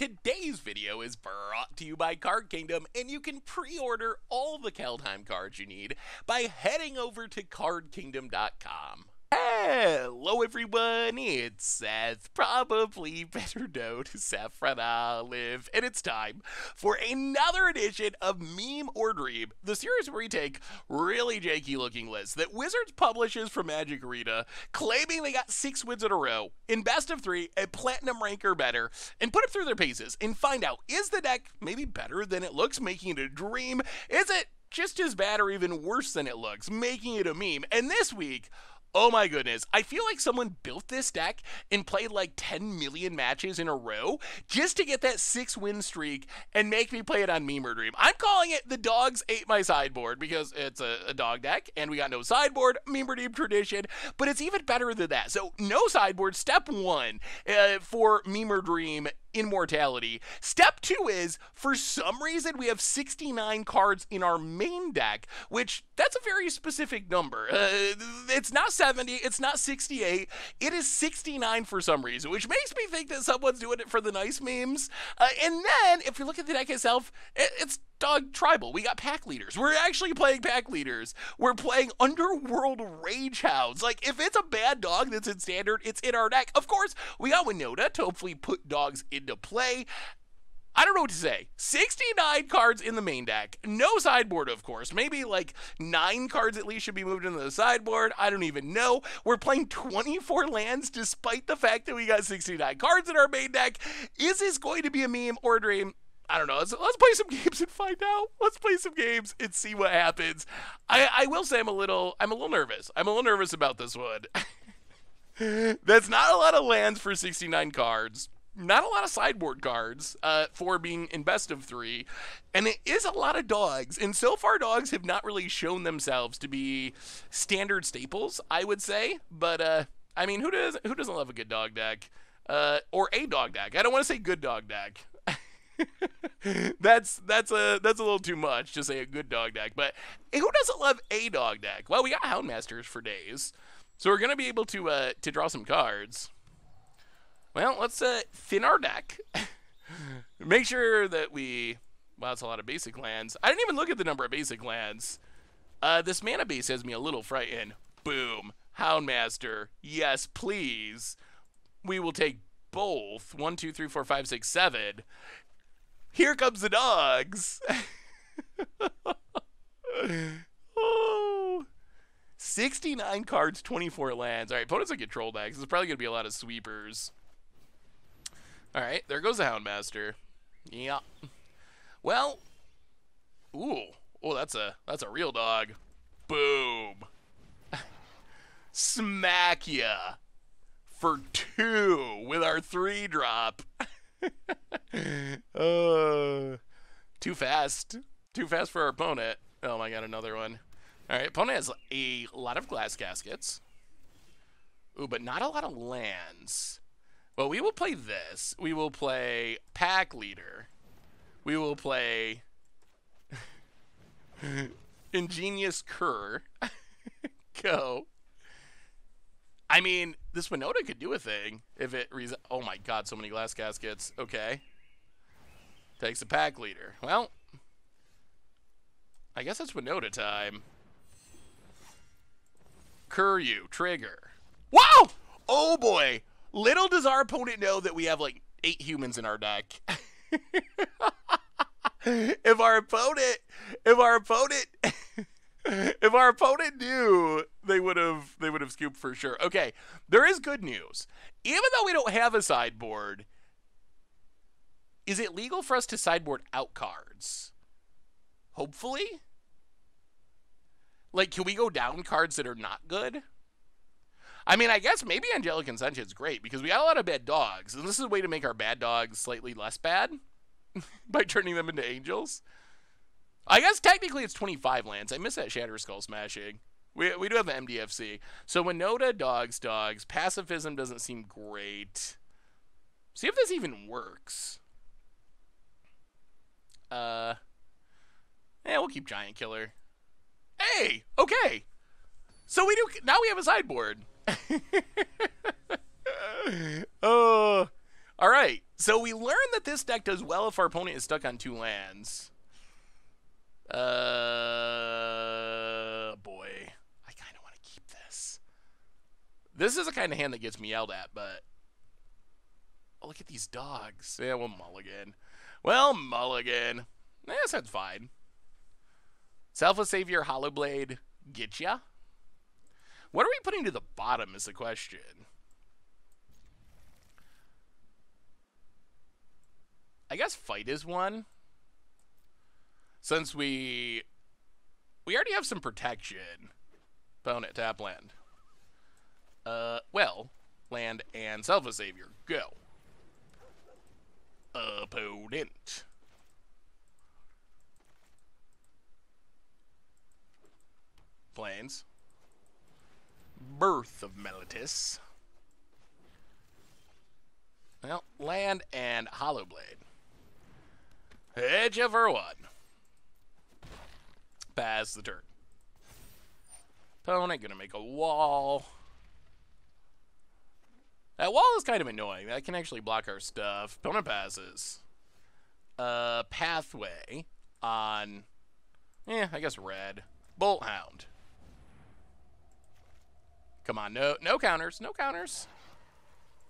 Today's video is brought to you by Card Kingdom, and you can pre-order all the Kaldheim cards you need by heading over to cardkingdom.com. Hello everyone, it's Seth, probably better known as Saffron Olive, and it's time for another edition of Meme or Dream, the series where we take really janky looking lists that Wizards publishes from Magic Arena, claiming they got 6 wins in a row, in best of 3, at Platinum rank or better, and put it through their paces, and find out, is the deck maybe better than it looks, making it a dream? Is it just as bad or even worse than it looks, making it a meme? And this week, oh my goodness, I feel like someone built this deck and played like 10 million matches in a row just to get that 6-win streak and make me play it on Meme or Dream. I'm calling it the Dogs Ate My Sideboard because it's a dog deck and we got no sideboard, Meme or Dream tradition, but it's even better than that. So no sideboard, step 1 for Meme or Dream immortality. Step 2 is, for some reason, we have 69 cards in our main deck, which that's a very specific number. It's not 70, it's not 68, it is 69 for some reason, which makes me think that someone's doing it for the nice memes. And then, if you look at the deck itself, it's dog tribal. We got pack leaders. We're actually playing pack leaders. We're playing Underworld Rage Hounds. Like, if it's a bad dog that's in standard, it's in our deck. Of course, we got Winota to hopefully put dogs into play. I don't know what to say. 69 cards in the main deck. No sideboard, of course. Maybe like 9 cards at least should be moved into the sideboard. I don't even know. We're playing 24 lands despite the fact that we got 69 cards in our main deck. Is this going to be a meme or a dream? I don't know. Let's play some games and find out. Let's play some games and see what happens. I will say I'm a little nervous. I'm a little nervous about this one. That's not a lot of lands for 69 cards. Not a lot of sideboard cards for being in best of 3, and it is a lot of dogs, and so far dogs have not really shown themselves to be standard staples, I would say, but I mean, who doesn't love a good dog deck, or a dog deck? I don't want to say good dog deck. that's a little too much to say a good dog deck, but who doesn't love a dog deck? Well, we got Houndmasters for days, so we're gonna be able to draw some cards. Well, let's thin our deck. Make sure that we... Wow, that's a lot of basic lands. I didn't even look at the number of basic lands. This mana base has me a little frightened. Boom. Houndmaster. Yes, please. We will take both. 1, 2, 3, 4, 5, 6, 7. Here comes the dogs. Oh. 69 cards, 24 lands. All right, opponents are control decks. This is probably going to be a lot of sweepers. All right, there goes the Houndmaster. Yeah. Well, ooh, oh, that's a real dog. Boom. Smack ya for 2 with our 3-drop. Too fast. Too fast for our opponent. Oh my god, another one. All right, opponent has a lot of glass caskets. Ooh, but not a lot of lands. Well, we will play this. We will play Pack Leader. We will play Ingenious Cur. Go. I mean, this Winota could do a thing if it... Oh my god, so many glass caskets. Okay. Takes a Pack Leader. Well, I guess it's Winota time. Cur you. Trigger. Wow! Oh boy! Little does our opponent know that we have like 8 humans in our deck. If our opponent knew, they would have scooped for sure. Okay, there is good news. Even though we don't have a sideboard, is it legal for us to sideboard out cards? Hopefully. Like, can we go down cards that are not good? I mean, I guess maybe Angelic Ascension is great because we got a lot of bad dogs, and this is a way to make our bad dogs slightly less bad by turning them into angels. I guess technically it's 25 lands. I miss that Shatter Skull Smashing. We do have the MDFC. So Winota, dogs. Pacifism doesn't seem great. See if this even works. Yeah, we'll keep Giant Killer. Hey, okay. So we do, now we have a sideboard. All right. So we learned that this deck does well if our opponent is stuck on 2 lands. Boy. I kind of want to keep this. This is the kind of hand that gets me yelled at, but... Oh, look at these dogs. Yeah, well, mulligan. Well, mulligan. Yes, that's fine. Selfless Savior, Hollow Blade, get ya? What are we putting to the bottom is the question. I guess Fight is one. Since we already have some protection. Opponent, tap land. Well, land and Selfless Savior, go. Opponent. Plains. Birth of Meletis. Well, land and Hollow Blade. Hit you for 1. Pass the turn. Opponent gonna make a wall. That wall is kind of annoying. That can actually block our stuff. Opponent passes. Pathway on, I guess red. Bolt Hound. Come on, no counters, no counters.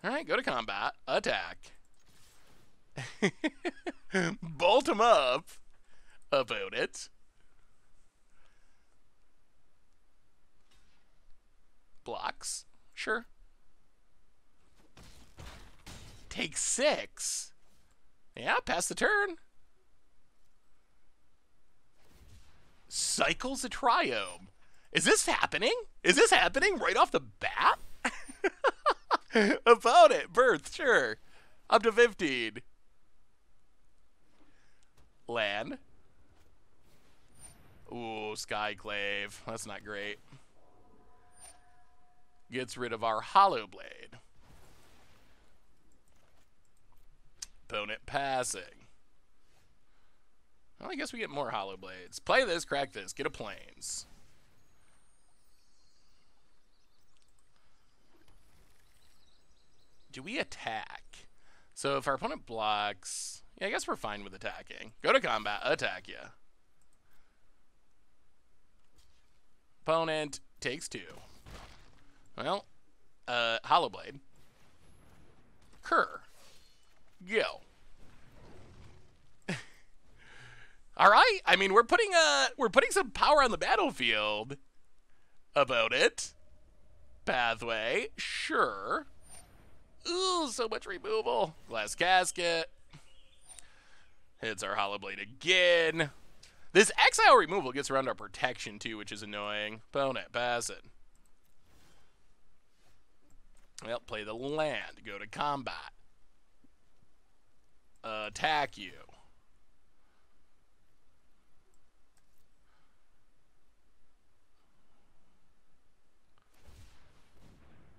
All right, go to combat. Attack. Bolt him up. Opponent. Blocks. Sure. Take 6. Yeah, pass the turn. Cycles a Triome. Is this happening? Is this happening right off the bat? Opponent, birth, sure. Up to 15. Land. Ooh, Skyclave. That's not great. Gets rid of our Hollow Blade. Opponent passing. Well, I guess we get more Hollow Blades. Play this, crack this, get a Plains. Do we attack? So if our opponent blocks... Yeah, I guess we're fine with attacking. Go to combat, attack ya. Opponent takes 2. Well, Hollow Blade. Cur. Go. All right. I mean, we're putting some power on the battlefield. About it. Pathway. Sure. Ooh, so much removal. Glass Casket. Hits our Hollow Blade again. This exile removal gets around our protection too, which is annoying. Opponent, pass it. Well, play the land. Go to combat. Attack you.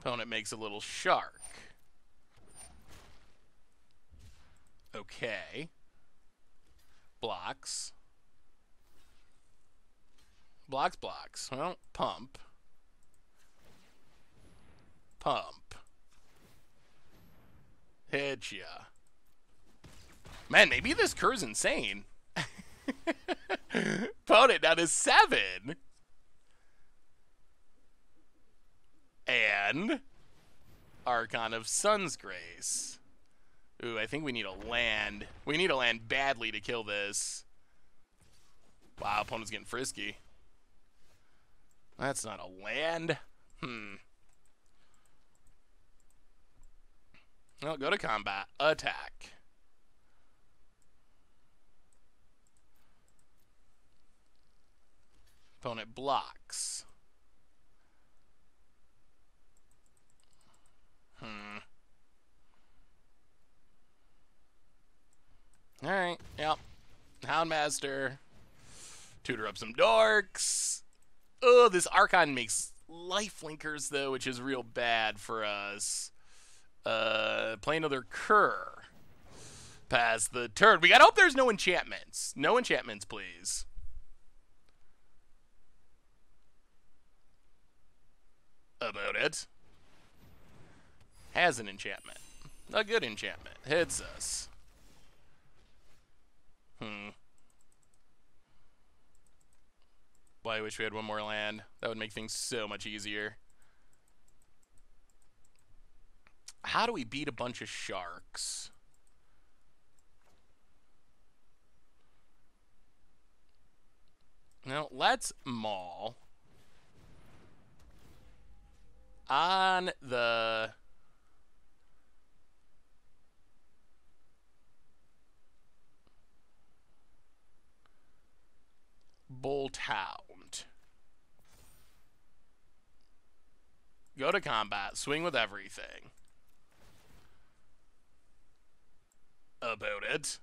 Opponent makes a little shark. Okay. Blocks. Blocks. Well, pump. Pump. Hit ya. Man, maybe this cur's insane. Opponent down to 7. And Archon of Sun's Grace. Ooh, I think we need a land. We need a land badly to kill this. Wow, opponent's getting frisky. That's not a land. Well, go to combat. Attack. Opponent blocks. Alright, yep. Houndmaster. Tutor up some dorks. Oh, this Archon makes lifelinkers, though, which is real bad for us. Play another Cur. Pass the turn. We gotta hope there's no enchantments. No enchantments, please. About it. Has an enchantment. A good enchantment. Hits us. Boy, I wish we had one more land. That would make things so much easier. How do we beat a bunch of sharks? Now, let's maul on the Bolt Hound. Go to combat, swing with everything. About it.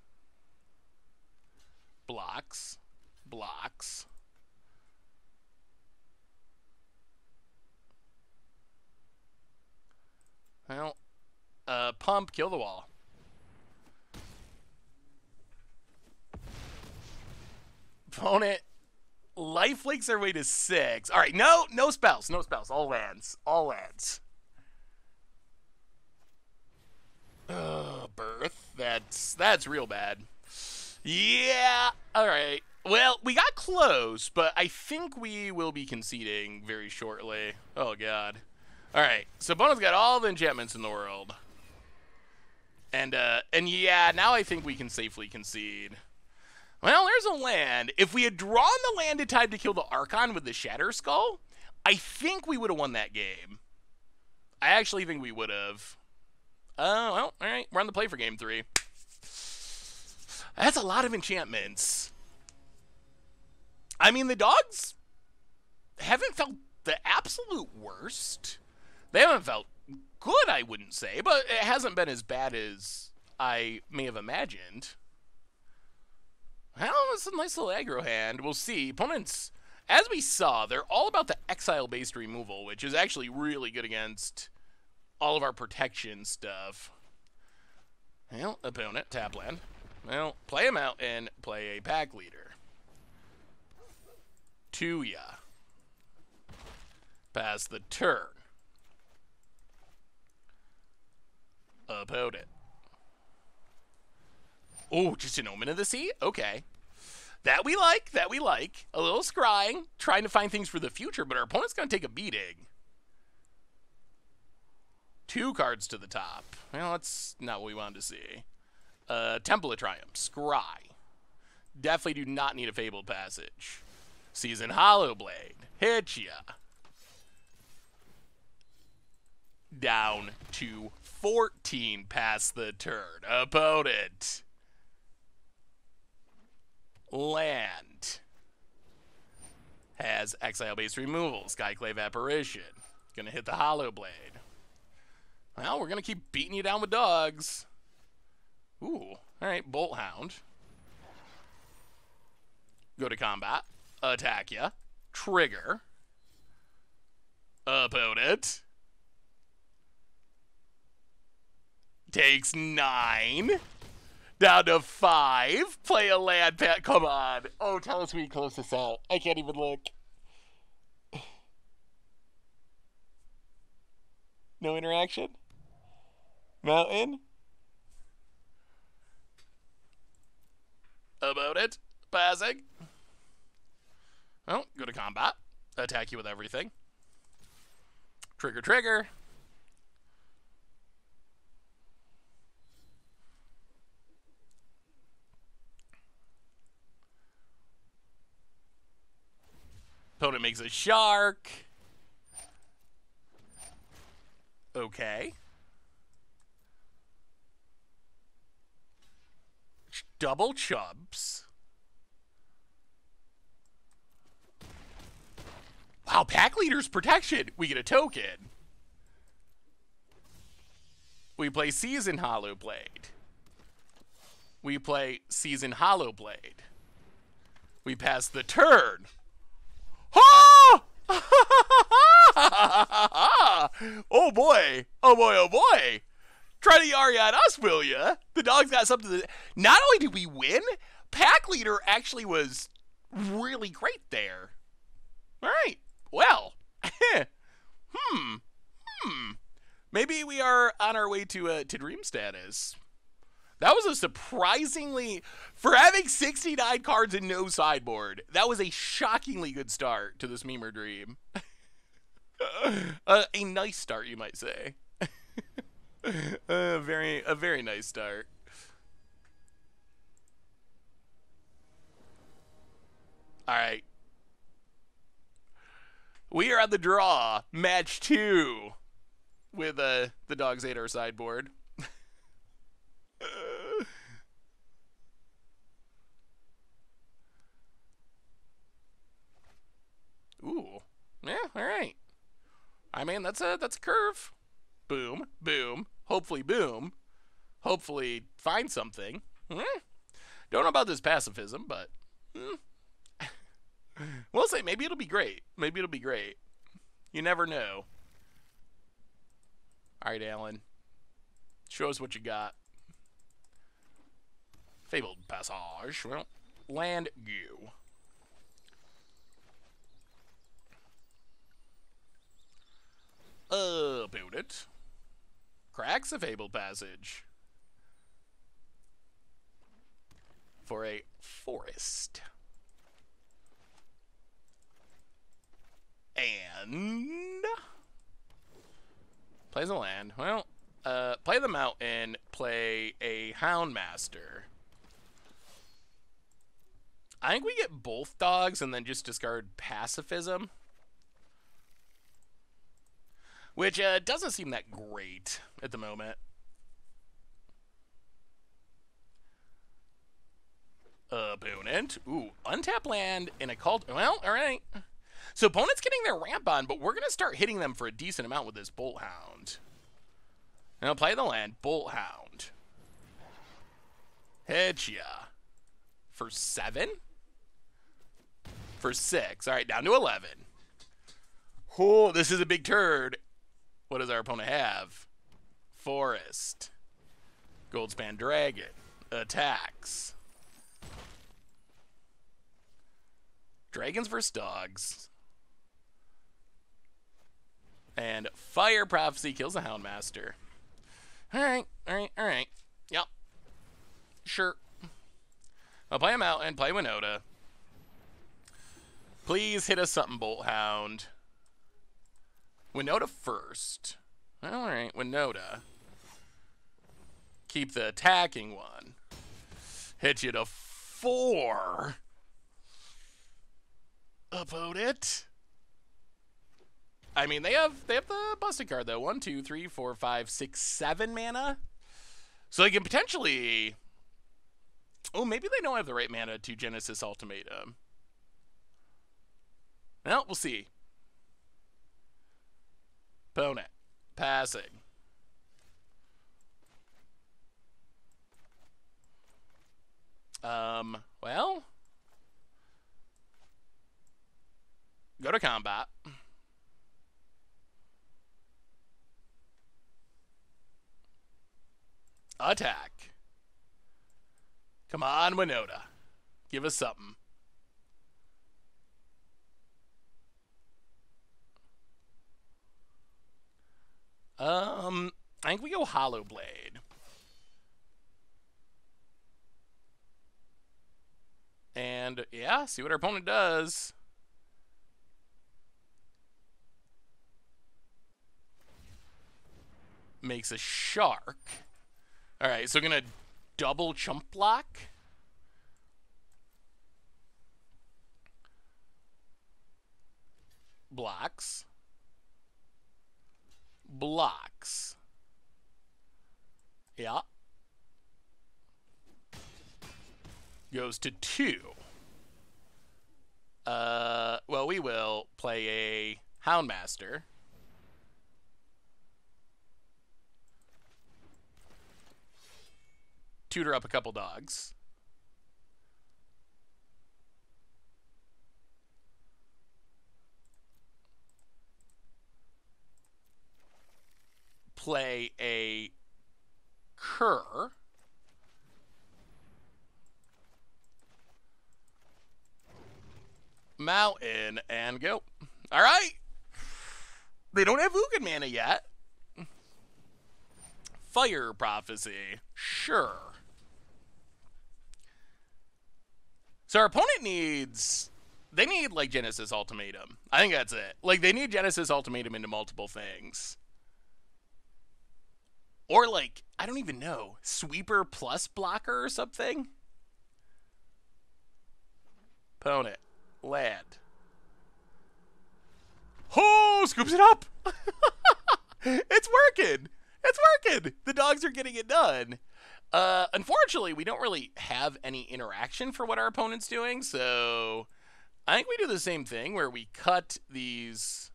Blocks. Blocks. Well, pump, kill the wall. Opponent lifelinks their way to 6. All right, no spells, no spells. All lands, all lands. Birth. That's real bad. Yeah. All right. Well, we got close, but I think we will be conceding very shortly. Oh god. All right. So opponent's got all the enchantments in the world, and yeah, now I think we can safely concede. Well, there's a land. If we had drawn the land in time to kill the Archon with the Shatter Skull, I think we would have won that game. I actually think we would have. Well, all right. We're on the play for game 3. That's a lot of enchantments. I mean, the dogs haven't felt the absolute worst. They haven't felt good, I wouldn't say, but it hasn't been as bad as I may have imagined. Well, it's a nice little aggro hand. We'll see. Opponents, as we saw, they're all about the exile-based removal, which is actually really good against all of our protection stuff. Well, opponent, tap land. Well, play him out and play a pack leader. To ya. Pass the turn. Opponent. Oh, just an Omen of the Sea? Okay. That we like, that we like. A little scrying, trying to find things for the future, but our opponent's going to take a beating. 2 cards to the top. Well, that's not what we wanted to see. Temple of Triumph, scry. Definitely do not need a Fabled Passage. Season Hollowblade, hit ya. Down to 14 past the turn. Opponent. Land. Has exile-based removal. Skyclave Apparition. Gonna hit the Hollowblade. Well, we're gonna keep beating you down with dogs. Ooh. Alright, Bolt Hound. Go to combat. Attack ya. Trigger. Opponent. Takes 9. Down to 5. Play a land pet. Come on. Oh, tell us we close this out. I can't even look. No interaction? Mountain? About it. Passing. Well, go to combat. Attack you with everything. Trigger, trigger. Opponent makes a shark. Okay. Double chubs. Wow, pack leader's protection. We get a token. We play Season Hollowblade. We play Season Hollowblade. We pass the turn. Ah! Oh boy. Oh boy, oh boy. Try to Yari at us, will ya? The dog's got something to... Not only did we win, pack leader actually was really great there. All right. Well. Maybe we are on our way to dream status. That was a surprisingly, for having 69 cards and no sideboard, that was a shockingly good start to this Memer Dream. A nice start, you might say. A very nice start. All right. We are on the draw, match 2, with the Dogs 8 our sideboard. Ooh, yeah, all right. I mean, that's a curve. Boom, boom. Hopefully, boom. Hopefully, find something. Don't know about this pacifism, but we'll say maybe it'll be great. Maybe it'll be great. You never know. All right, Alan. Show us what you got. Fabled Passage. Well, land go. Build it. Cracks a Fabled Passage. For a forest. And plays a land. Well, play the mountain, play a Houndmaster. I think we get both dogs and then just discard pacifism. Which doesn't seem that great at the moment. Opponent. Ooh, untap land in a cult. Well, all right. So opponent's getting their ramp on, but we're going to start hitting them for a decent amount with this Bolt Hound. Now play the land, Bolt Hound. Hit ya. For 7? For 6. All right, down to 11. Oh, this is a big turd. What does our opponent have? Forest. Goldspan Dragon. Attacks. Dragons versus dogs. And Fire Prophecy kills the Houndmaster. Alright, alright, alright. Yep. Sure. I'll play a Mountain, play Winota. Please hit us something, Bolt Hound. Winota first. Alright, Winota. Keep the attacking one. Hit you to 4. Opponent. I mean, they have the busted card though. 1, 2, 3, 4, 5, 6, 7 mana. So they can potentially. Oh, maybe they don't have the right mana to Genesis Ultimatum. Well, we'll see. Opponent. Passing. Well. Go to combat. Attack. Come on, Winota. Give us something. I think we go Hollow Blade. And, yeah, see what our opponent does. Makes a shark. Alright, so we're going to double chump block. Blocks. Blocks. Yeah. Goes to 2. Well, we will play a Houndmaster. Tutor up a couple dogs. Play a cur. Mountain and go. All right. They don't have Ugin mana yet. Fire Prophecy. Sure. So our opponent needs... They need, like, Genesis Ultimatum. I think that's it. Like, they need Genesis Ultimatum into multiple things. Or, like, I don't even know. Sweeper plus blocker or something? Opponent. Land. Oh, scoops it up! It's working! It's working! The dogs are getting it done. Unfortunately, we don't really have any interaction for what our opponent's doing, so I think we do the same thing where we cut these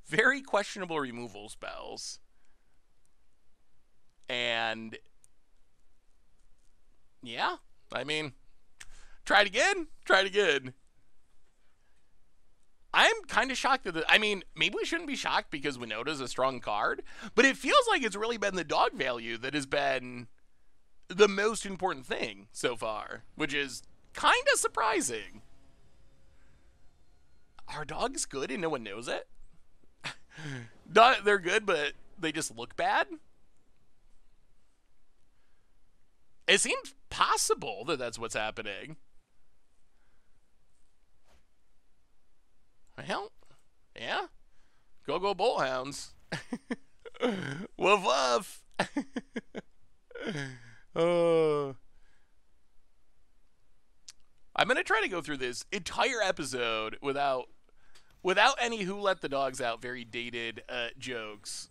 very questionable removal spells. And yeah, I mean, try it again. Try it again. I'm kind of shocked that I mean, maybe we shouldn't be shocked because Winota's a strong card, but it feels like it's really been the dog value that has been the most important thing so far, which is kind of surprising. Are dogs good and no one knows it? They're good, but they just look bad? It seems possible that that's what's happening. Well, yeah. Go Bullhounds. Woof woof. I'm going to try to go through this entire episode without any Who Let the Dogs Out very dated jokes.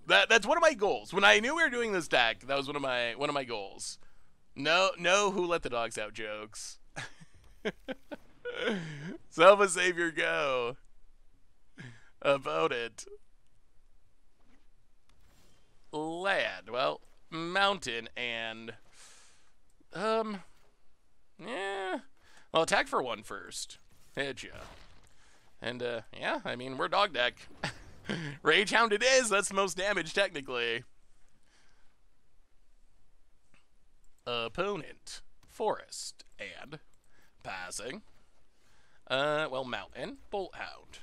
That's one of my goals. When I knew we were doing this deck, that was one of my goals. No Who Let the Dogs Out jokes. Self Savior go. Opponent. Land. Well, mountain and yeah. Well, attack for one first. Hit ya. And yeah, I mean, we're dog deck. Rage Hound it is. That's the most damage technically. Opponent. Forest and passing. Well, mountain. Bolt Hound.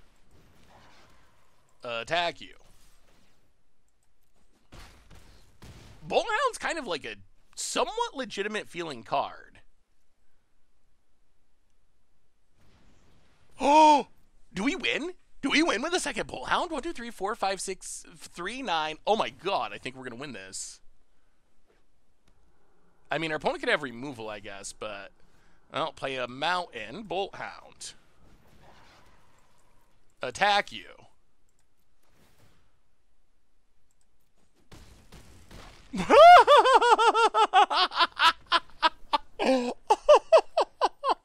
Attack you. Bolt Hound's kind of like a somewhat legitimate feeling card. Oh! Do we win? Do we win with a second Bolt Hound? 1, 2, 3, 4, 5, 6, 3, 9. Oh my god, I think we're going to win this. I mean, our opponent could have removal, I guess, but I'll play a mountain. Bolt Hound. Attack you.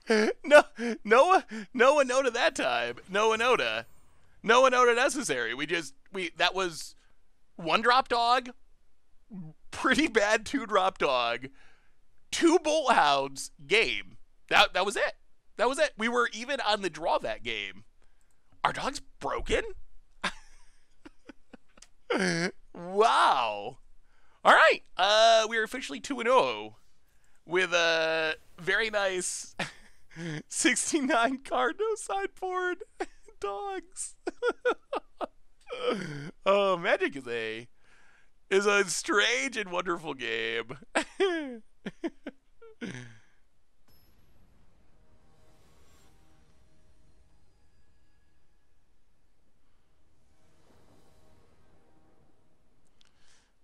No Winota that time. No Winota necessary. That was one drop dog, pretty bad 2-drop dog, 2 Bolt Hounds, game. That was it. That was it. We were even on the draw that game. Our dog's broken? Wow. All right. We're officially 2-0 with a very nice 69 card No-Sideboard dogs. Oh, Magic is a strange and wonderful game.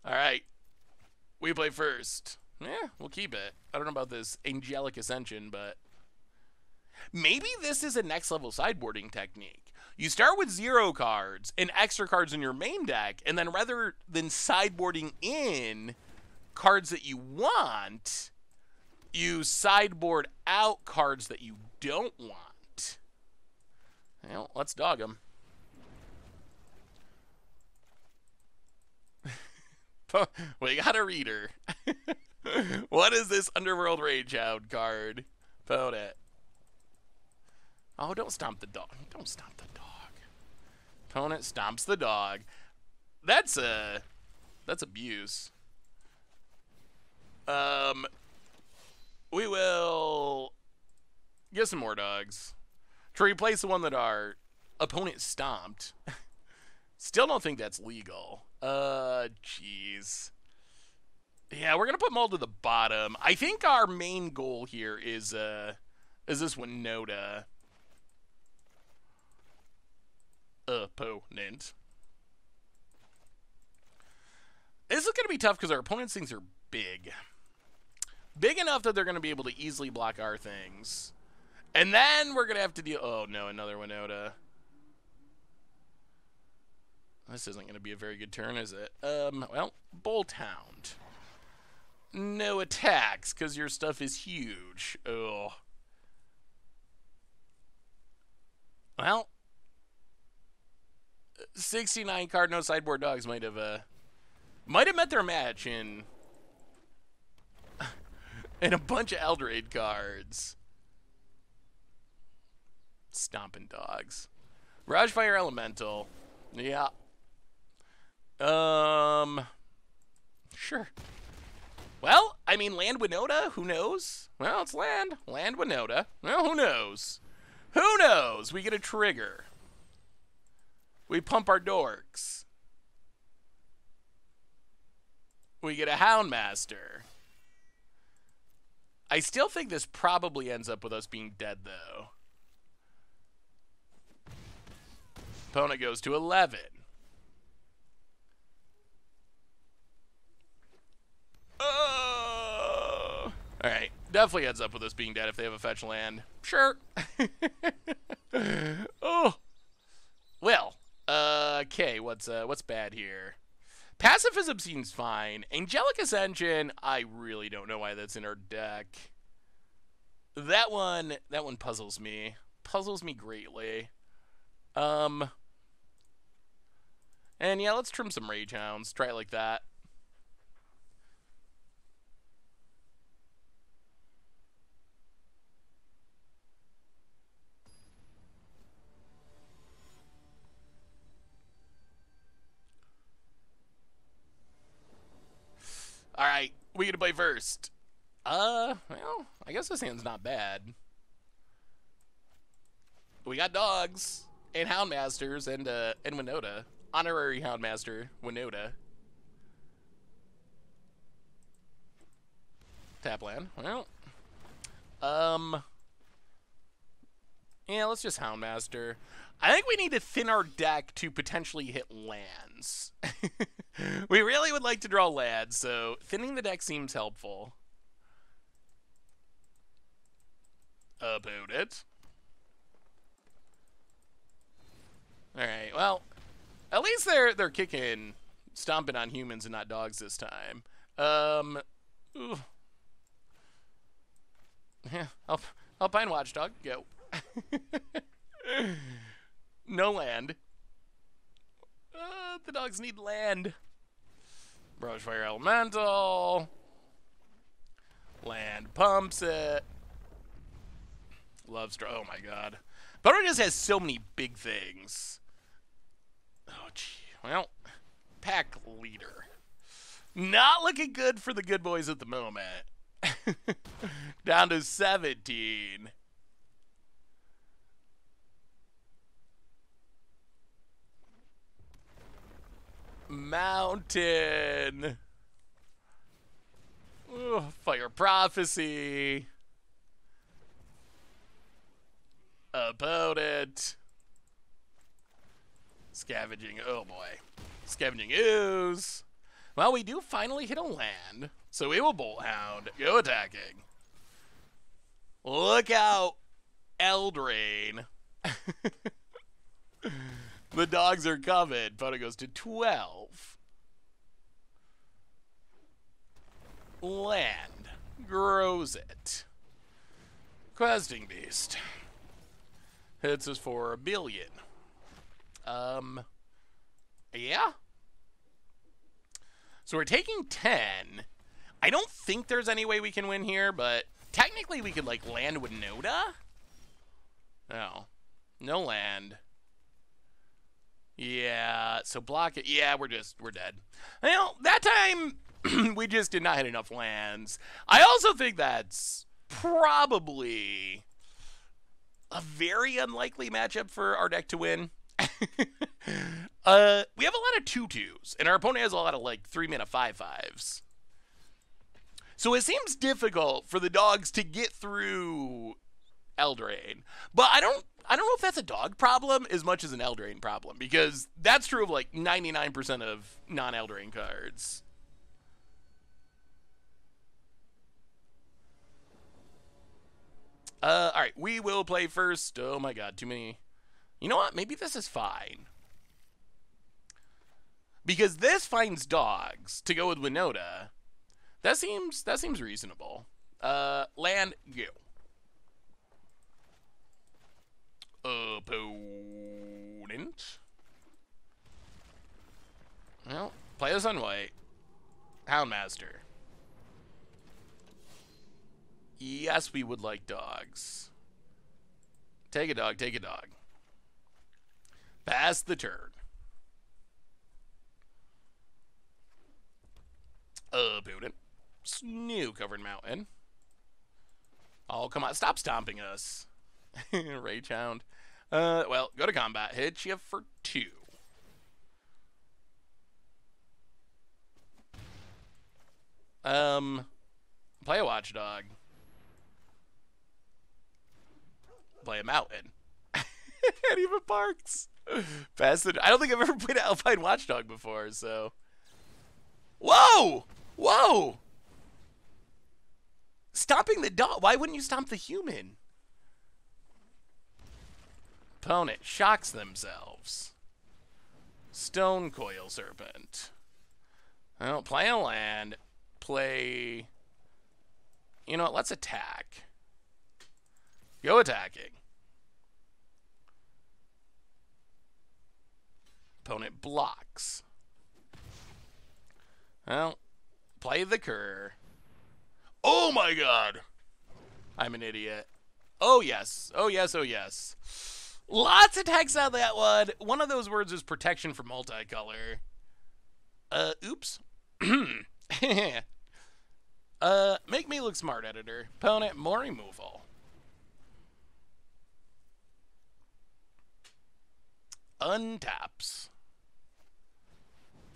All right. We play first. Yeah, we'll keep it. I don't know about this Angelic Ascension, but maybe this is a next level sideboarding technique. You start with 0 cards and extra cards in your main deck, and then rather than sideboarding in cards that you want, you sideboard out cards that you don't want. Well, let's dog them. We got a reader. What is this Underworld Rage Hound card? Opponent. Oh, don't stomp the dog. Don't stomp the dog. Opponent stomps the dog. That's abuse. We will get some more dogs to replace the one that our opponent stomped. Still don't think that's legal. Jeez. Yeah, we're gonna put Maul to the bottom. I think our main goal here is this Winota opponent. This is gonna be tough because our opponent's things are big. Big enough that they're gonna be able to easily block our things. And then we're gonna have to deal. Oh no, another Winota. This isn't gonna be a very good turn, is it? Well, Bolt Hound. No attacks, because your stuff is huge. Ugh. Well, 69 card no-sideboard dogs might have met their match in a bunch of Eldrade cards. Stomping dogs. Barrage Fire Elemental. Yeah. Sure. Well, I mean, land Winota, who knows? Well, it's land. Land Winota. Well, who knows? Who knows? We get a trigger. We pump our dorks. We get a Houndmaster. I still think this probably ends up with us being dead, though. Opponent goes to 11. Alright, definitely ends up with us being dead if they have a fetch land. Sure. Oh. Well, okay, what's bad here? Pacifism seems fine. Angelic Ascension, I really don't know why that's in our deck. That one puzzles me. Puzzles me greatly. And yeah, let's trim some Rage Hounds. Try it like that. Alright, we get to play first. Well, I guess this hand's not bad. We got dogs, and Houndmasters, and Winota. Honorary Houndmaster, Winota. Tap land. Well, yeah, let's just Houndmaster. I think we need to thin our deck to potentially hit lands. We really would like to draw lands, so thinning the deck seems helpful. About it. Alright, well, at least they're kicking, stomping on humans and not dogs this time. Ooh. Yeah, Alpine Watchdog, go. No land. The dogs need land. Barrage Fire Elemental. Land pumps it. Love Straw. Oh my god. Butter just has so many big things. Oh gee. Well, pack leader. Not looking good for the good boys at the moment. Down to 17. Mountain. Ooh, Fire Prophecy. Opponent. Scavenging. Oh boy. Scavenging Ooze. Well, we do finally hit a land. So we will Bolt Hound. Go attacking. Look out, Eldraine. The dogs are coming. Opponent goes to 12. Land. Grows it. Questing Beast. Hits us for 1 billion. Yeah. So we're taking 10. I don't think there's any way we can win here, but technically we could, like, land Winota. No. No land. Yeah, so block it. Yeah, we're dead. Well, that time, we just did not hit enough lands. I also think that's probably a very unlikely matchup for our deck to win. We have a lot of 2/2s, and our opponent has a lot of like 3-mana 5/5s. So it seems difficult for the dogs to get through Eldraine. But I don't know if that's a dog problem as much as an Eldraine problem, because that's true of like 99% of non-Eldraine cards. Alright, we will play first. Oh my god, too many. You know what? Maybe this is fine. Because this finds dogs to go with Winota. That seems reasonable. Land, go. Opponent. Well, play this on white. Houndmaster. Yes, we would like dogs. Take a dog, take a dog. Pass the turn. Opponent. Snow-covered mountain. Oh, come on. Stop stomping us. Rage Hound. Well, go to combat. Hit you for 2. Play a Watchdog. Play a Mountain. It even barks. Pass the... I don't think I've ever played an Alpine Watchdog before, so... Whoa! Whoa! Stomping the dog. Why wouldn't you stomp the human? Opponent shocks themselves. Stone Coil Serpent. Well, play a land. Play... You know what? Let's attack. Go attacking. Opponent blocks. Well, play the cur. Oh my god! I'm an idiot. Oh yes. Oh yes, oh yes. Lots of text out of that one. One of those words is protection from multicolor. Oops. Make me look smart, editor. Opponent, more removal. Untaps.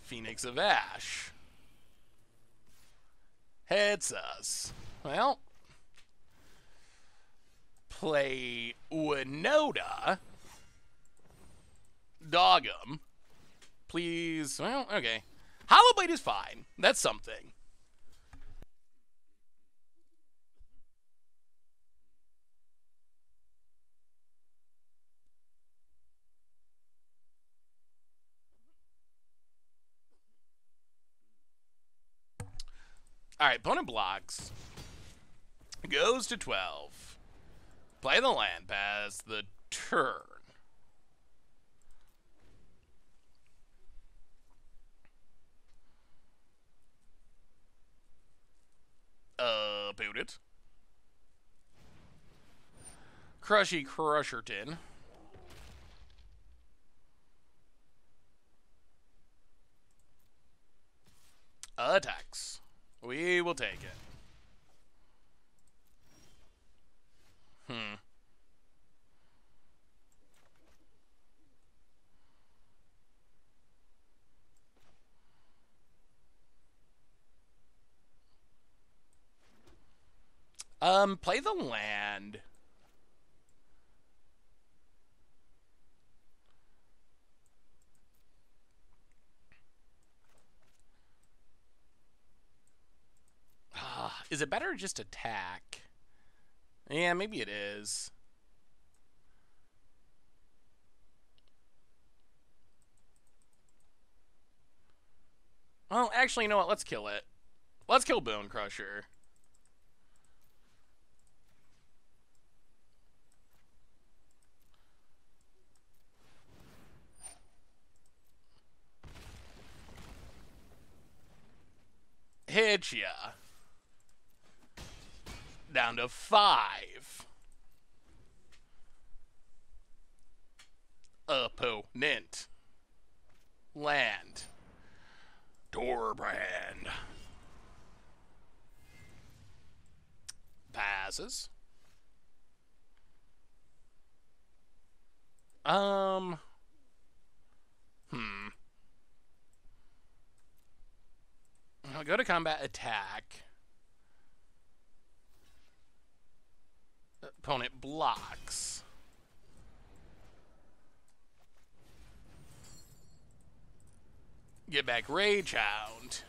Phoenix of Ash. Hits us. Well, play Winota. Dog 'em. Please. Well, okay. Hollow Bite is fine. That's something. Alright, opponent blocks. Goes to 12. Play the land, pass the turn. Opponent. Crushy Crusherton. Attacks. We will take it. Play the land. Is it better to just attack? Yeah, maybe it is. Well, actually, you know what? Let's kill it. Let's kill Bone Crusher. Hit ya. Down to 5. Opponent. Land. Doorbrand. Passes. Go to combat, attack. Opponent blocks. Get back Rage Hound.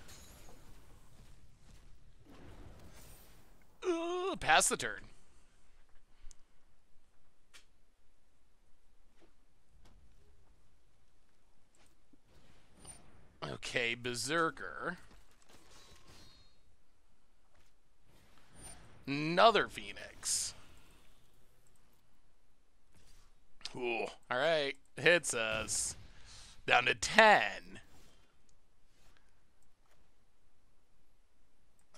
Pass the turn. Okay, Berserker. Another Phoenix. Ooh, all right. Hits us. Down to 10.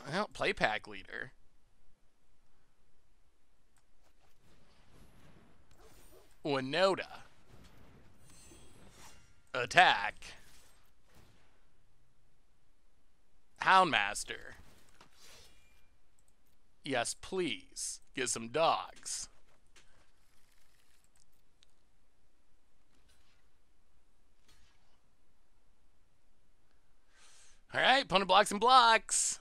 Well, play pack leader. Winota. Attack. Houndmaster. Yes, please. Get some dogs. All right, opponent blocks and blocks.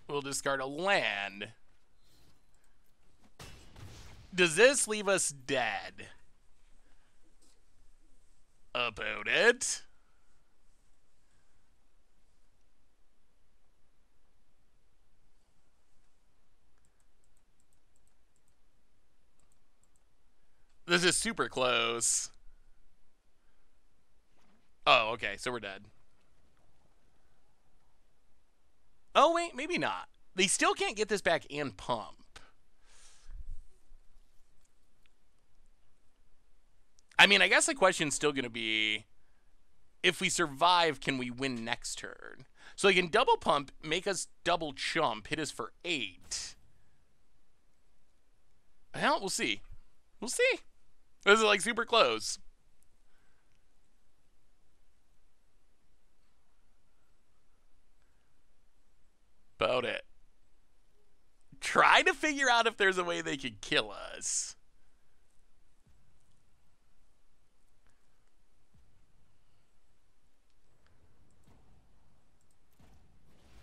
We'll discard a land. Does this leave us dead? Opponent. This is super close. Oh, okay, so we're dead. Oh, wait, maybe not. They still can't get this back and pump. I mean, I guess the question's still going to be, if we survive, can we win next turn? So they can double pump, make us double chump, hit us for 8. Well, we'll see. We'll see. This is like super close. About it. Try to figure out if there's a way they could kill us.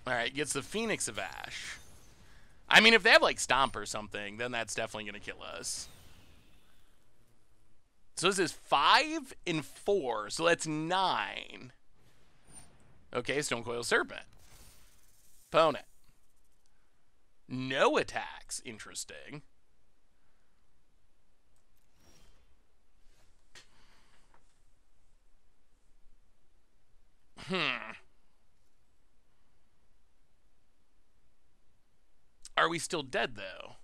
Alright, gets the Phoenix of Ash. I mean, if they have like Stomp or something, then that's definitely going to kill us. So this is 5 and 4, so that's 9. Okay, Stonecoil Serpent. Opponent. No attacks. Interesting. Are we still dead, though?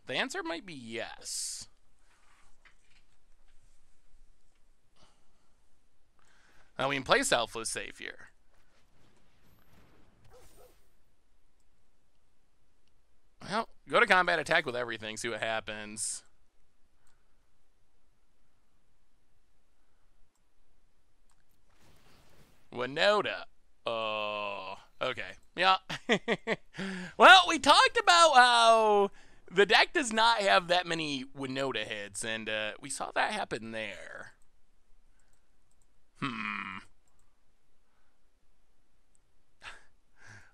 The answer might be yes. Now we can play Selfless Savior. Well, go to combat, attack with everything, see what happens. Winota. Oh, okay. Yeah. Well, we talked about how the deck does not have that many Winota hits, and we saw that happen there.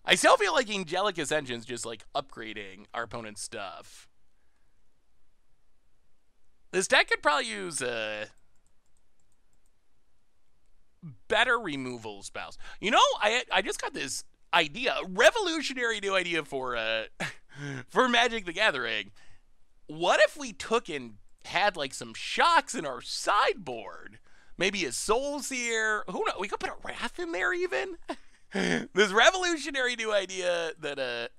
I still feel like Angelic Ascension's just like upgrading our opponent's stuff. This deck could probably use better removal spells. You know, I just got this idea, revolutionary new idea for for Magic the Gathering. What if we took and had like some shocks in our sideboard? Maybe a Soul Seer. Who knows? We could put a Wrath in there even. This revolutionary new idea that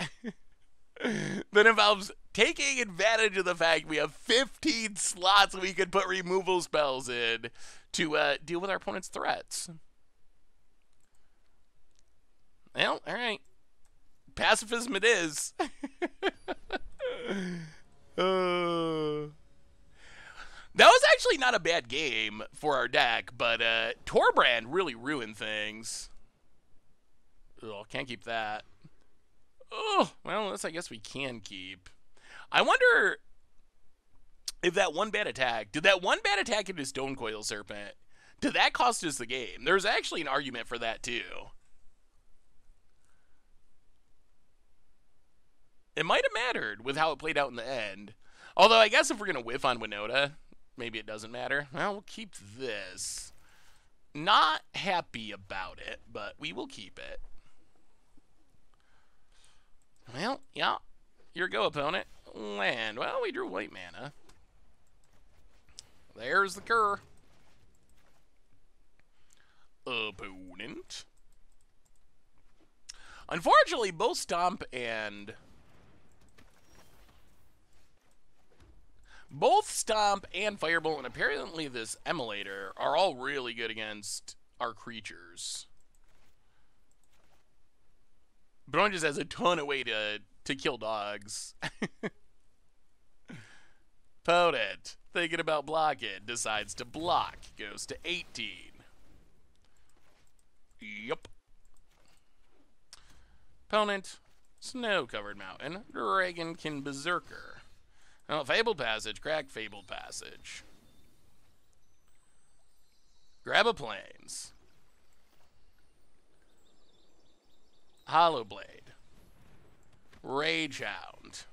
that involves taking advantage of the fact we have 15 slots we could put removal spells in to deal with our opponent's threats. Well, all right. Pacifism it is. That was actually not a bad game for our deck, but Torbrand really ruined things. Ugh, can't keep that. Oh, well, this I guess we can keep. I wonder if that one bad attack, did that one bad attack into Stonecoil Serpent Did that cost us the game? There's actually an argument for that, too. It might have mattered with how it played out in the end. Although, I guess if we're going to whiff on Winota, maybe it doesn't matter. Well, we'll keep this. Not happy about it, but we will keep it. Well, yeah. Your go, opponent. Land. Well, we drew white mana. There's the cur. Opponent. Unfortunately, both Stomp and Firebolt, and apparently this Emulator, are all really good against our creatures. Braun just has a ton of way to kill dogs. Opponent, thinking about blocking, decides to block. Goes to 18. Yup. Opponent, Snow-Covered Mountain, Dragonkin Berserker. Oh, Fabled Passage, crack Fabled Passage. Grab a Plains. Hollow Blade. Rage Hound.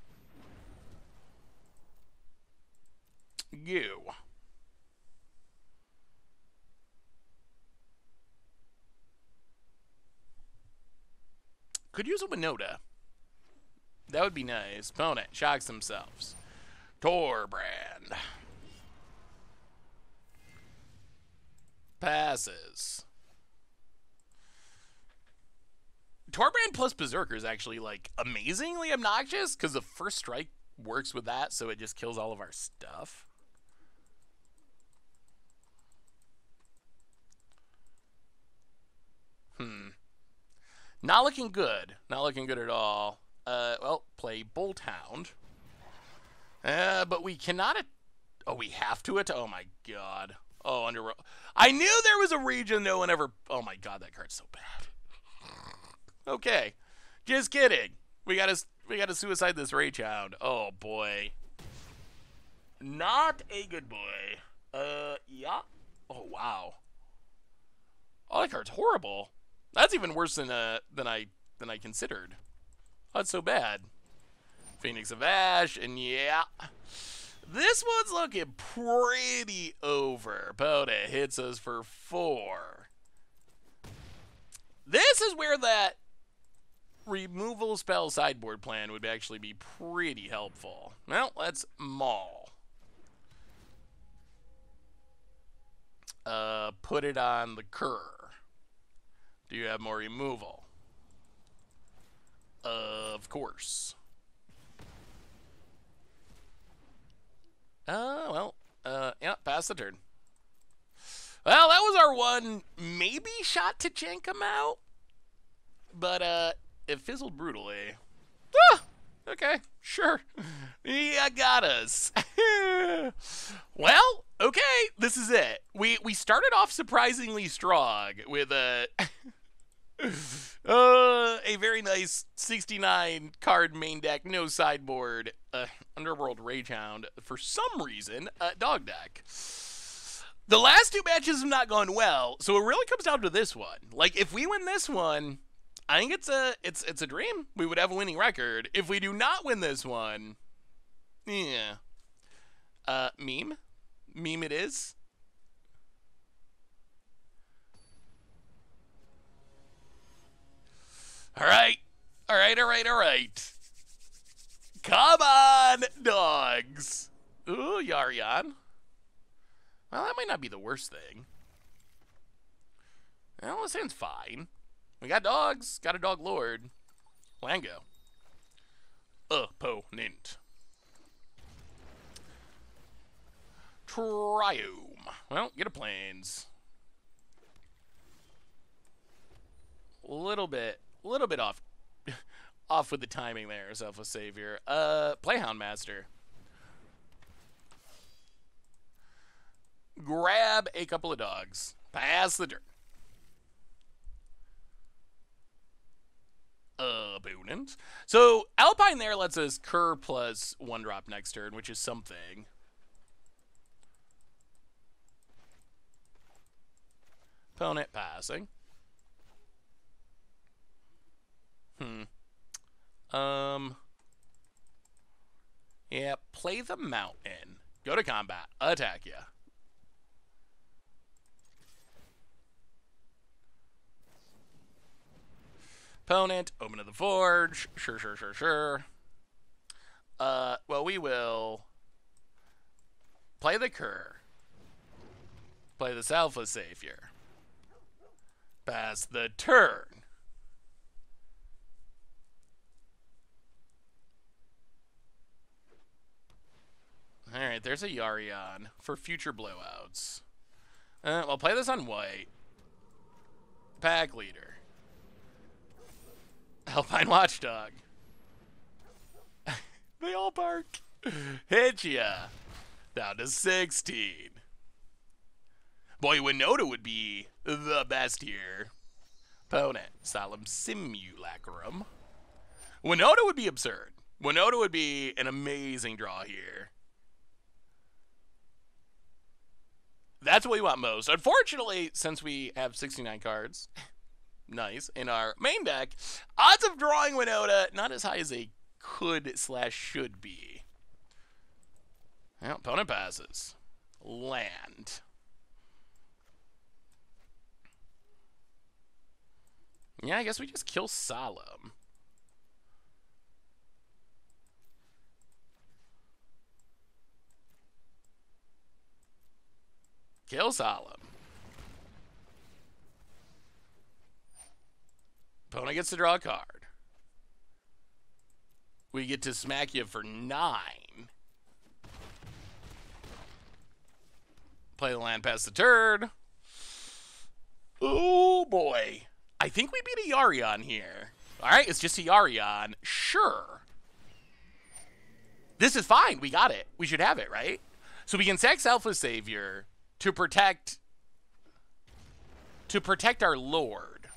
You. Could use a Winota. That would be nice. Opponent shocks themselves. Torbrand. Passes. Torbrand plus Berserker is actually, like, amazingly obnoxious, because the first strike works with that, so it just kills all of our stuff. Not looking good. Not looking good at all. Well, play Bolt Hound. But we cannot... Oh, we have to it? Oh, my God. Oh, under... I knew there was a region no one ever... Oh, my God, that card's so bad. Okay. Just kidding. We gotta suicide this Rage Hound. Oh, boy. Not a good boy. Yeah. Oh, wow. Oh, that card's horrible. That's even worse than I considered. Oh, it's so bad. Phoenix of Ash, and yeah. This one's looking pretty over. Poda hits us for 4. This is where that removal spell sideboard plan would actually be pretty helpful. Well, let's maul. Put it on the cur. Do you have more removal? Of course. Yeah, pass the turn. Well, that was our one maybe shot to jank him out. But, it fizzled brutally. Ah! Okay, sure. Yeah, got us. Well, okay, this is it. We started off surprisingly strong with a very nice 69 card main deck, no sideboard, Underworld Ragehound, for some reason, dog deck. The last 2 matches have not gone well, so it really comes down to this one. Like, if we win this one, I think it's a dream. We would have a winning record. If we do not win this one, yeah. Meme it is. All right. Come on, dogs. Ooh, Yarion. Well, that might not be the worst thing. Well, this hand's fine. We got dogs. Got a dog lord. Lango. Opponent. Triome. Well, get a Plains. A little bit off with the timing there, Selfless Savior. Playhound Master. Grab a couple of dogs. Pass the turn. Opponent. So Alpine there lets us cur plus 1-drop next turn, which is something. Opponent passing. Yeah, play the mountain. Go to combat. Attack ya. Opponent, open to the forge. Sure. Well, we will play the cur. Play the Selfless Savior. Pass the turn. Alright, there's a Yarion for future blowouts. We'll play this on white. Pack leader. Alpine Watchdog. They all bark. Hit ya. Down to 16. Boy, Winota would be the best here. Opponent, Solemn Simulacrum. Winota would be absurd. Winota would be an amazing draw here. That's what we want most. Unfortunately, since we have 69 cards, nice, in our main deck, odds of drawing Winota not as high as they could/should be. Well, opponent passes. Land. Yeah, I guess we just kill Solemn. Kill Solemn. Opponent gets to draw a card. We get to smack you for 9. Play the land past the turn. Oh boy. I think we beat a Yarion here. Alright, it's just a Yarion. Sure. This is fine. We got it. We should have it, right? So we can sack Selfless Savior to protect our Lord.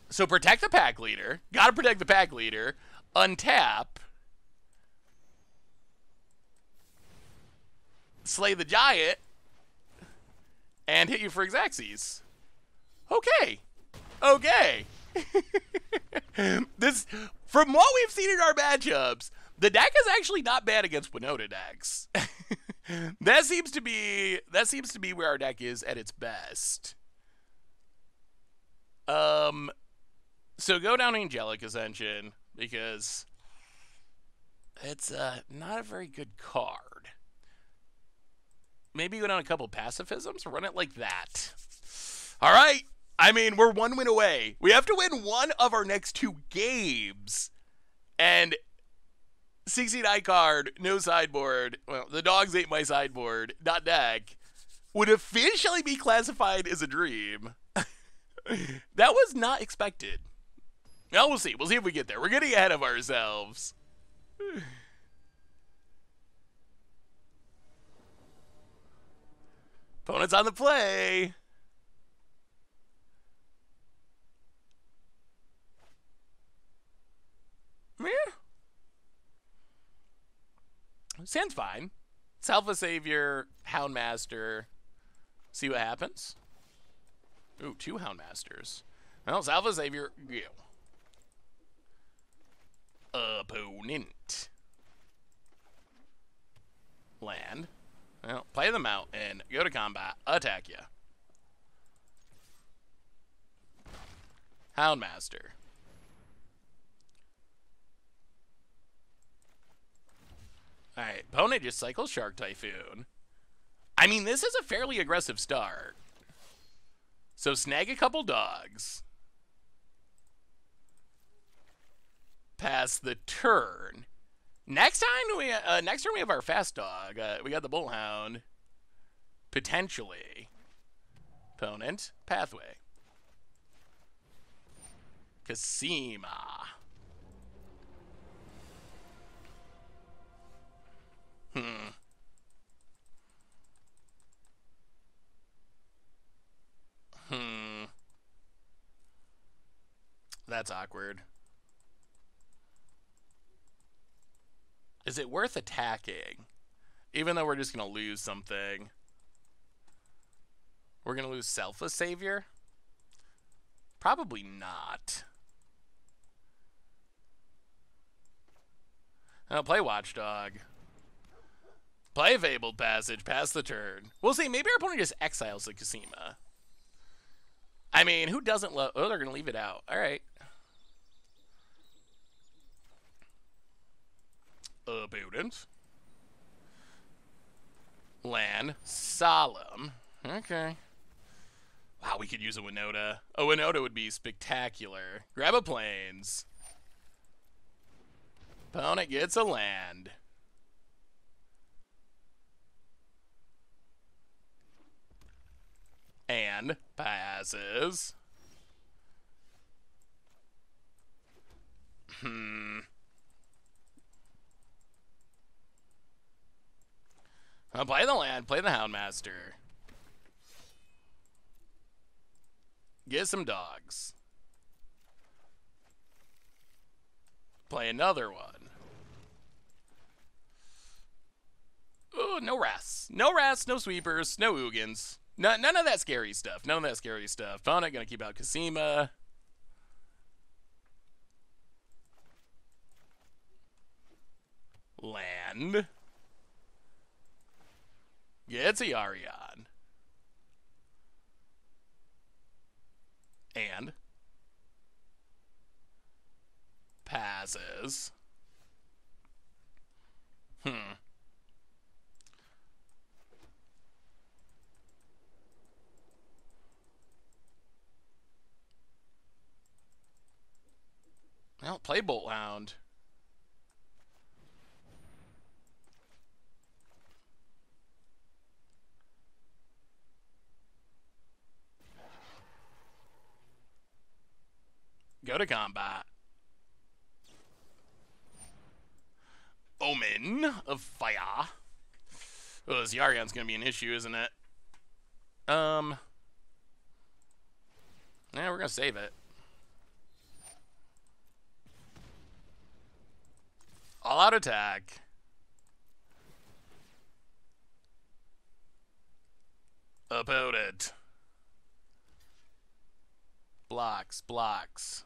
So protect the pack leader. Gotta protect the pack leader. Untap. Slay the giant. And hit you for Xaxes. Okay. Okay. This, from what we've seen in our matchups, the deck is actually not bad against Winota decks. That seems to be where our deck is at its best. So go down Angelic Ascension, because it's not a very good card. Maybe go down a couple pacifisms, run it like that. All right. I mean, we're 1 win away. We have to win one of our next 2 games. And 69 card, no sideboard. Well, the dogs ate my sideboard, not deck. Would officially be classified as a dream. That was not expected. Well, we'll see. We'll see if we get there. We're getting ahead of ourselves. Opponent's on the play. Meh. Sounds fine. Selfless Savior, Houndmaster. See what happens. Ooh, 2 Houndmasters. Well, Selfless Savior, go. Opponent. Land. Well, play them out and go to combat. Attack ya. Houndmaster. Alright, opponent just cycles Shark Typhoon. I mean, this is a fairly aggressive start. So snag a couple dogs. Pass the turn. Next turn we have our fast dog. We got the Bullhound. Potentially. Opponent, Pathway. Kasima. That's awkward. Is it worth attacking? Even though we're just going to lose something. We're going to lose Selfless Savior? Probably not. I'll play Watchdog. Play Fabled Passage, pass the turn. We'll see, maybe our opponent just exiles the Kasima. I mean, who doesn't love... Oh, they're going to leave it out. All right. Opponent. Land. Solemn. Okay. Wow, we could use a Winota. A Winota would be spectacular. Grab a Plains. Opponent gets a land. And passes. I'll play the land, play the Houndmaster. Get some dogs. Play another one. Oh, no Wraths. No Wraths, no Sweepers, no Ugins. None of that scary stuff. None of that scary stuff. Opponent gonna keep out Kasima. Land. Gets a Yarion. And passes. Well, play Bolt Hound. Go to combat. Omen of Fire. Oh, this Yarion's gonna be an issue, isn't it? Yeah, we're gonna save it. All out attack. Opponent. Blocks, blocks.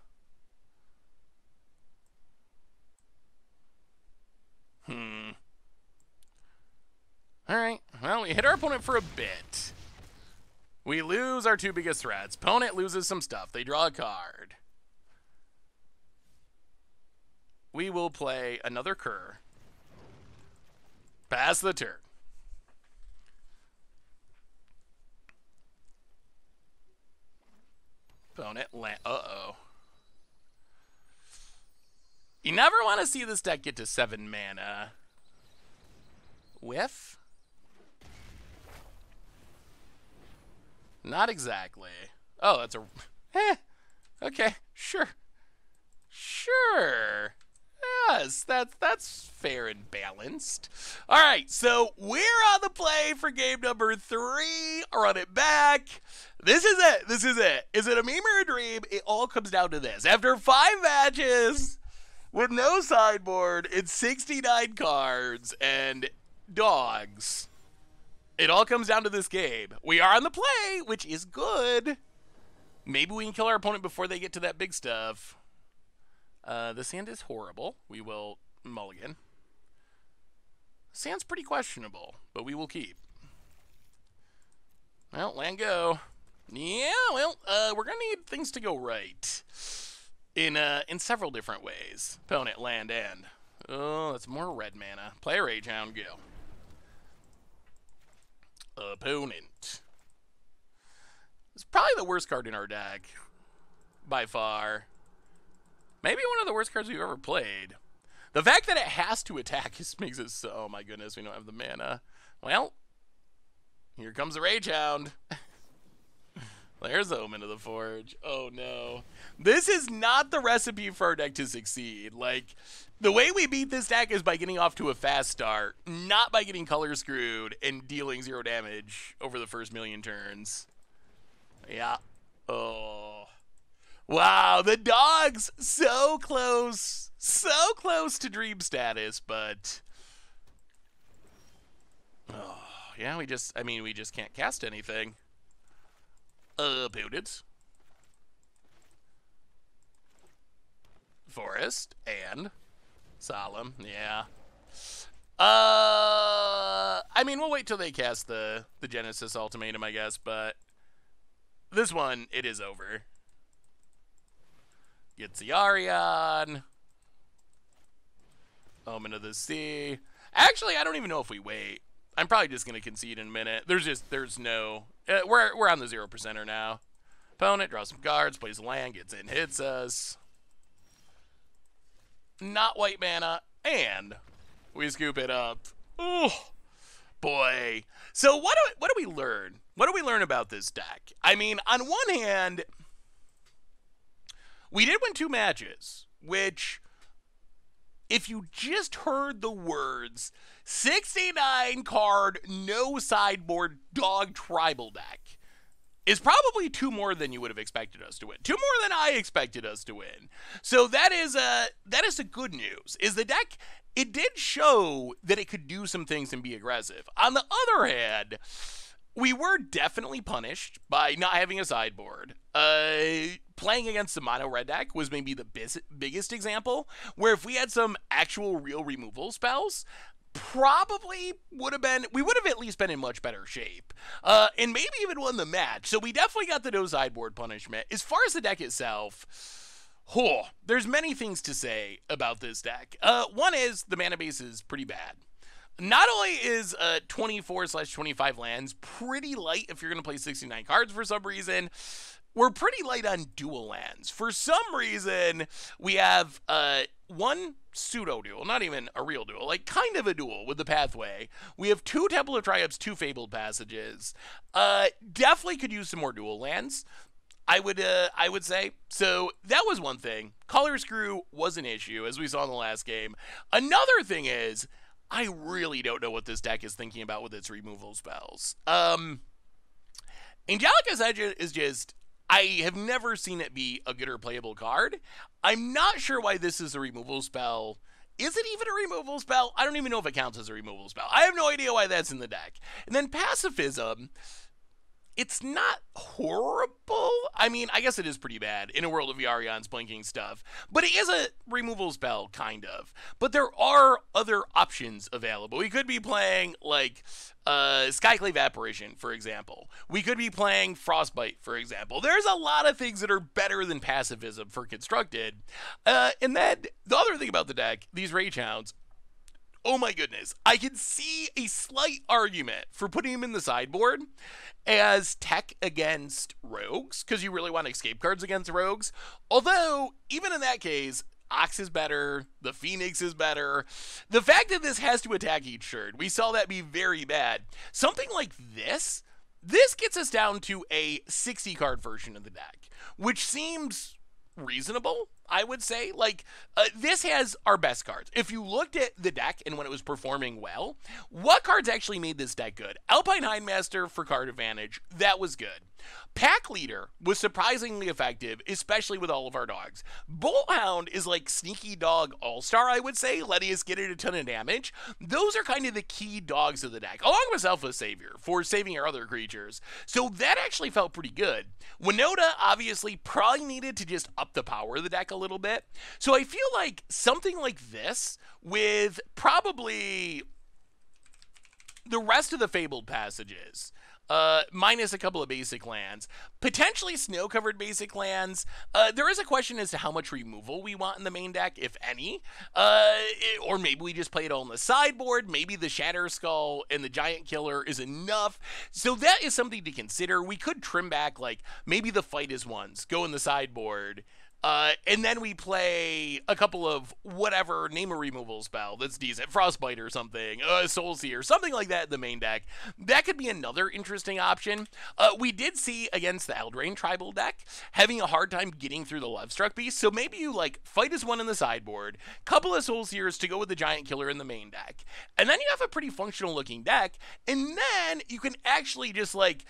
Alright, well, we hit our opponent for a bit. We lose our two biggest threats. Opponent loses some stuff. They draw a card. We will play another Cur. Pass the turn. Opponent land. Uh-oh. You never want to see this deck get to 7 mana. Whiff? Not exactly. Oh, that's a... Okay, sure. Sure. Yes, that's fair and balanced. All right, so we're on the play for game number 3. Run it back. This is it. This is it. Is it a meme or a dream? It all comes down to this. After 5 matches with no sideboard, it's 69 cards and dogs. It all comes down to this game. We are on the play, which is good. Maybe we can kill our opponent before they get to that big stuff. The sand is horrible. We will mulligan. Sand's pretty questionable, but we will keep. Well, land go. Yeah, well, we're gonna need things to go right in several different ways. Opponent, land, end. Oh, that's more red mana. Play a Rage Hound, go. Opponent. It's probably the worst card in our deck, by far. Maybe one of the worst cards we've ever played. The fact that it has to attack just makes it so... Oh my goodness, we don't have the mana. Well, here comes the Rage Hound. There's Omen of the Forge. Oh no. This is not the recipe for our deck to succeed. Like, the way we beat this deck is by getting off to a fast start, not by getting color screwed and dealing 0 damage over the first million turns. Yeah. Oh. Wow, the dogs so close to dream status, but Oh, yeah, we just can't cast anything. Booted. Forest and Solemn, yeah. I mean, we'll wait till they cast the Genesis Ultimatum, I guess, but this one, it is over. Gets the Arion. Omen of the Sea. Actually, I don't even know if we wait. I'm probably just going to concede in a minute. There's no... we're on the 0%er now. Opponent draws some cards, plays a land, gets in, hits us. Not white mana, and we scoop it up. Oh, boy. So what do we learn? What do we learn about this deck? I mean, on one hand, we did win 2 matches, which, if you just heard the words 69 card, no sideboard dog tribal deck, is probably 2 more than you would have expected us to win. 2 more than I expected us to win. So that is a good news. Is the deck, it did show that it could do some things and be aggressive. On the other hand, we were definitely punished by not having a sideboard. Playing against the mono red deck was maybe the biggest example, where if we had some actual real removal spells, probably we would have at least been in much better shape, and maybe even won the match. So we definitely got the no sideboard punishment. As far as the deck itself, there's many things to say about this deck. One is the mana base is pretty bad. Not only is 24/25 lands pretty light if you're going to play 69 cards for some reason, we're pretty light on dual lands. For some reason, we have one pseudo-duel, not even a real duel, like kind of a duel with the Pathway. We have 2 Temple of Triumphs, 2 Fabled Passages. Definitely could use some more dual lands, I would say. So that was one thing. Color Screw was an issue, as we saw in the last game. Another thing is, I really don't know what this deck is thinking about with its removal spells. Angelica's Edge is just... I have never seen it be a good or playable card. I'm not sure why this is a removal spell. Is it even a removal spell? I don't even know if it counts as a removal spell. I have no idea why that's in the deck. And then Pacifism, it's not horrible. I mean, I guess it is pretty bad in a world of Yarion's blinking stuff. But it is a removal spell, kind of. But there are other options available. We could be playing, like, Skyclave Apparition, for example. We could be playing Frostbite, for example. There's a lot of things that are better than Pacifism for Constructed. And then, the other thing about the deck, these Rage Hounds, oh my goodness, I can see a slight argument for putting him in the sideboard as tech against rogues, because you really want escape cards against rogues. Although, even in that case, Ox is better, the Phoenix is better. The fact that this has to attack each turn, we saw that be very bad. Something like this gets us down to a 60-card version of the deck, which seems reasonable, I would say. Like, this has our best cards. If you looked at the deck and when it was performing well, what cards actually made this deck good? Alpine Hindmaster for card advantage, that was good. Pack Leader was surprisingly effective, especially with all of our dogs. Bolt Hound is like sneaky dog all-star, I would say, letting us get it a ton of damage. Those are kind of the key dogs of the deck, along with Selfless Savior for saving our other creatures. So that actually felt pretty good. Winota obviously probably needed to just up the power of the deck a little bit. So I feel like something like this with probably the rest of the Fabled Passages, minus a couple of basic lands, potentially snow-covered basic lands. There is a question as to how much removal we want in the main deck, if any. Or maybe we just play it all on the sideboard. Maybe the Shatter Skull and the Giant Killer is enough. So that is something to consider. We could trim back, like, maybe the Fight is ones, go in the sideboard, and then we play a couple of whatever, name a removal spell that's decent, Frostbite or something, Soul Seer, something like that in the main deck. That could be another interesting option. We did see against the Eldraine tribal deck having a hard time getting through the Lovestruck Beast, so maybe you like Fight as one in the sideboard, couple of Soul Seers to go with the Giant Killer in the main deck, and then you have a pretty functional looking deck, and then you can actually just like,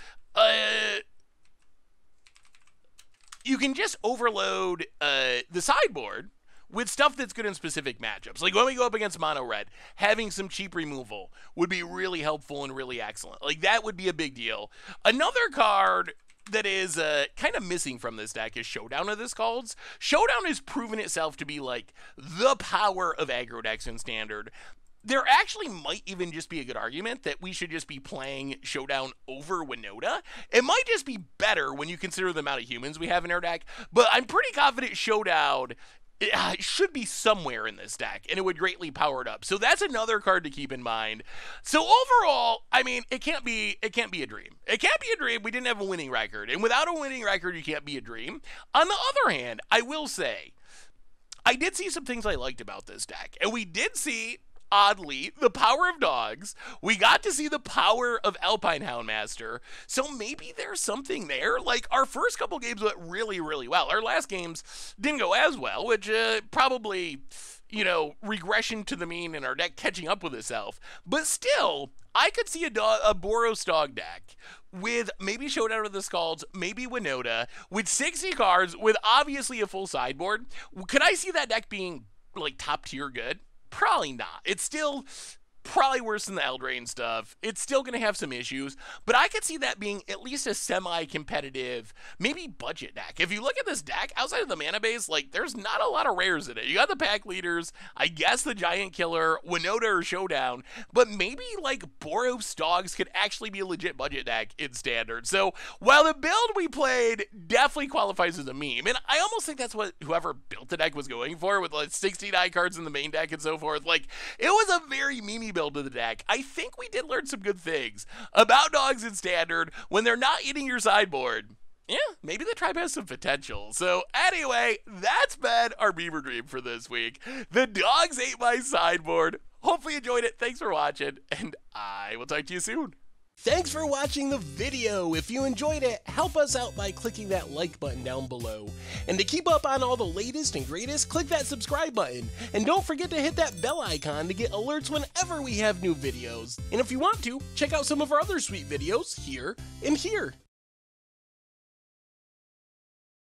you can just overload the sideboard with stuff that's good in specific matchups. Like when we go up against mono red, having some cheap removal would be really helpful and really excellent. Like that would be a big deal. Another card that is kind of missing from this deck is Showdown of the Scalds. Showdown has proven itself to be like the power of aggro decks in Standard. There actually might even just be a good argument that we should just be playing Showdown over Winota. It might just be better when you consider the amount of humans we have in our deck, but I'm pretty confident Showdown should be somewhere in this deck, and it would greatly power it up. So that's another card to keep in mind. So overall, I mean, it can't be a dream. It can't be a dream. We didn't have a winning record, and without a winning record, you can't be a dream. On the other hand, I will say, I did see some things I liked about this deck, and we did see, oddly, the power of dogs. We got to see the power of Alpine Houndmaster. So maybe there's something there. Like, our first couple games went really, really well. Our last games didn't go as well, which probably, you know, regression to the mean and our deck catching up with itself. But still, I could see a Boros dog deck with maybe Showdown of the Scalds, maybe Winota, with 60 cards, with obviously a full sideboard. Could I see that deck being, like, top tier good? Probably not. It's still probably worse than the Eldraine stuff. It's still going to have some issues, but I could see that being at least a semi-competitive, maybe budget deck. If you look at this deck, outside of the mana base, like, there's not a lot of rares in it. You got the pack leaders, I guess the Giant Killer, Winota or Showdown, but maybe, like, Boros Dogs could actually be a legit budget deck in Standard. So, while the build we played definitely qualifies as a meme, and I almost think that's what whoever built the deck was going for, with, like, 69 cards in the main deck and so forth. Like, it was a very memey build of the deck. I think we did learn some good things about dogs in Standard when they're not eating your sideboard. Yeah, maybe the tribe has some potential. So anyway, that's been our Beaver Dream for this week. The dogs ate my sideboard. Hopefully you enjoyed it. Thanks for watching, and I will talk to you soon. Thanks for watching the video. If you enjoyed it, help us out by clicking that like button down below. And to keep up on all the latest and greatest, click that subscribe button. And don't forget to hit that bell icon to get alerts whenever we have new videos. And if you want to, check out some of our other sweet videos here and here.